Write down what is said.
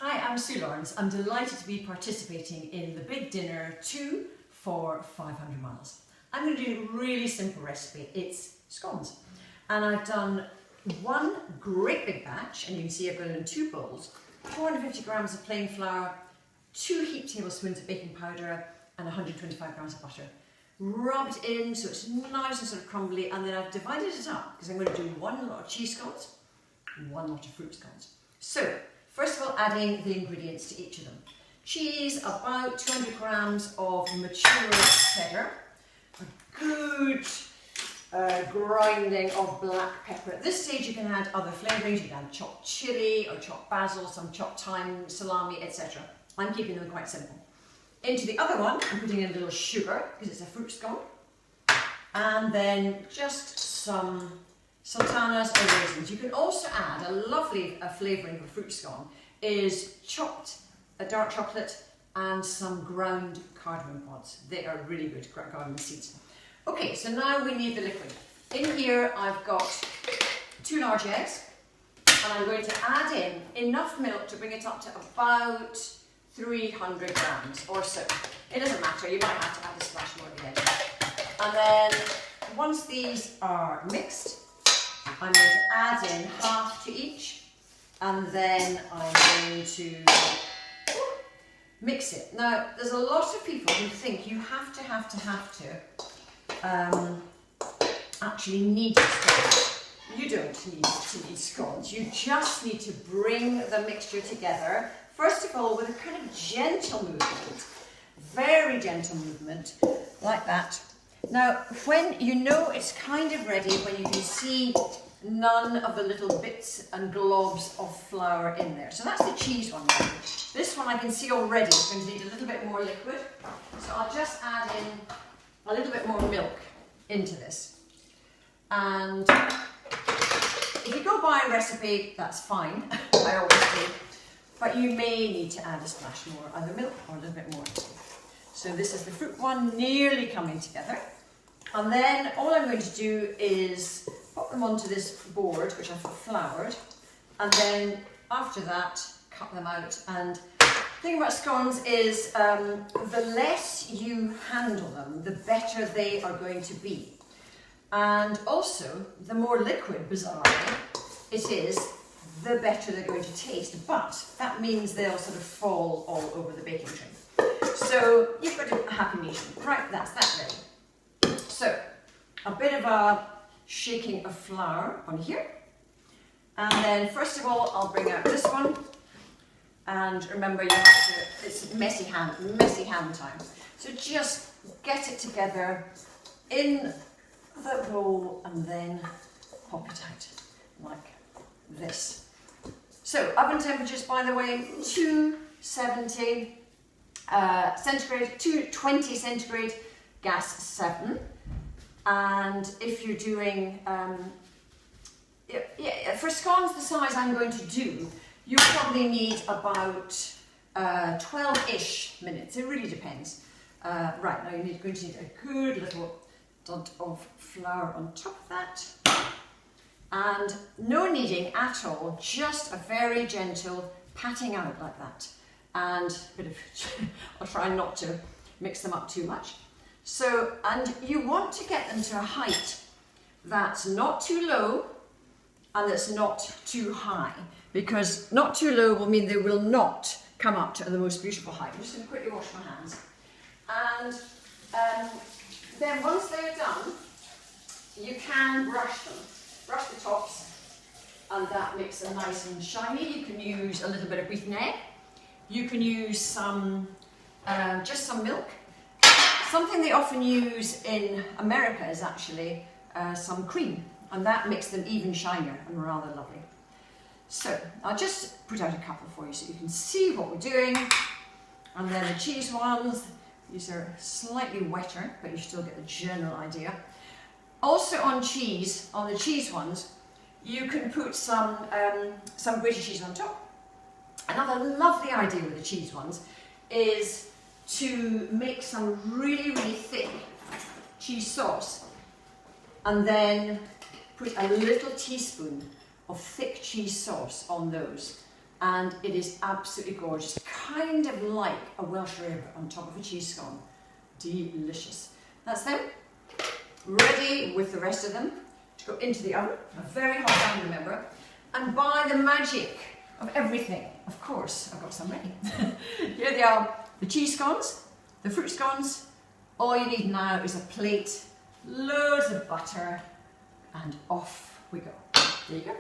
Hi, I'm Sue Lawrence. I'm delighted to be participating in the big dinner 2 for 500 miles. I'm going to do a really simple recipe. It's scones. And I've done one great big batch, and you can see I've got it in 2 bowls, 450 grams of plain flour, 2 heaped tablespoons of baking powder, and 125 grams of butter. Rub it in so it's nice and sort of crumbly, and then I've divided it up because I'm going to do 1 lot of cheese scones and 1 lot of fruit scones. So, first of all, adding the ingredients to each of them. Cheese, about 200 grams of mature cheddar, a good grinding of black pepper. At this stage you can add other flavourings, you can add chopped chilli or chopped basil, some chopped thyme, salami, etc. I'm keeping them quite simple. Into the other one, I'm putting in a little sugar because it's a fruit scone, and then just some sultanas or raisins. You can also add a lovely flavouring of a fruit scone is chopped dark chocolate and some ground cardamom pods. They are really good, cardamom seeds. Okay, so now we need the liquid. In here I've got 2 large eggs, and I'm going to add in enough milk to bring it up to about 300 grams or so. It doesn't matter, you might have to add a splash more at the end. And then once these are mixed, I'm going to add in half to each, and then I'm going to mix it. Now, there's a lot of people who think you have to actually knead scones. You don't need to knead scones. You just need to bring the mixture together, first of all, with a kind of gentle movement, very gentle movement, like that. Now, when you know it's kind of ready, when you can see none of the little bits and globs of flour in there. So that's the cheese one now. This one I can see already is going to need a little bit more liquid. So I'll just add in a little bit more milk into this. And if you go by a recipe, that's fine, I always do. But you may need to add a splash more, either milk or a little bit more. So this is the fruit one nearly coming together. And then all I'm going to do is pop them onto this board, which I've floured, and then after that, cut them out. And the thing about scones is the less you handle them, the better they are going to be. And also, the more liquid, bizarrely, it is, the better they're going to taste. But that means they'll sort of fall all over the baking tray. So you've got a happy medium. Right, that's that ready. So, a bit of a shaking of flour on here. And then first of all, I'll bring out this one. And remember, you have to, it's messy hand time. So just get it together in the bowl and then pop it out like this. So oven temperatures, by the way, 270 centigrade, 220 centigrade, gas 7. And if you're doing, for scones the size I'm going to do, you probably need about 12-ish minutes. It really depends. Right, now you're going to need a good little dot of flour on top of that. And no kneading at all, just a very gentle patting out like that. And a bit of, I'll try not to mix them up too much. So, and you want to get them to a height that's not too low and that's not too high, because not too low will mean they will not come up to the most beautiful height. I'm just going to quickly wash my hands. And then once they're done, you can brush them. Brush the tops, and that makes them nice and shiny. You can use a little bit of beaten egg. You can use some, just some milk. Something they often use in America is actually some cream, and that makes them even shinier and rather lovely. So I'll just put out a couple for you so you can see what we're doing. And then the cheese ones, these are slightly wetter, but you still get the general idea. Also on cheese, on the cheese ones, you can put some grated cheese on top. Another lovely idea with the cheese ones is to make some really, really thick cheese sauce and then put a little teaspoon of thick cheese sauce on those. and it is absolutely gorgeous. Kind of like a Welsh rib on top of a cheese scone. Delicious. That's them. Ready with the rest of them to go into the oven. A very hot oven, remember. And by the magic of everything, of course, I've got some ready. Here they are, the cheese scones, the fruit scones. All you need now is a plate, loads of butter, and off we go. There you go.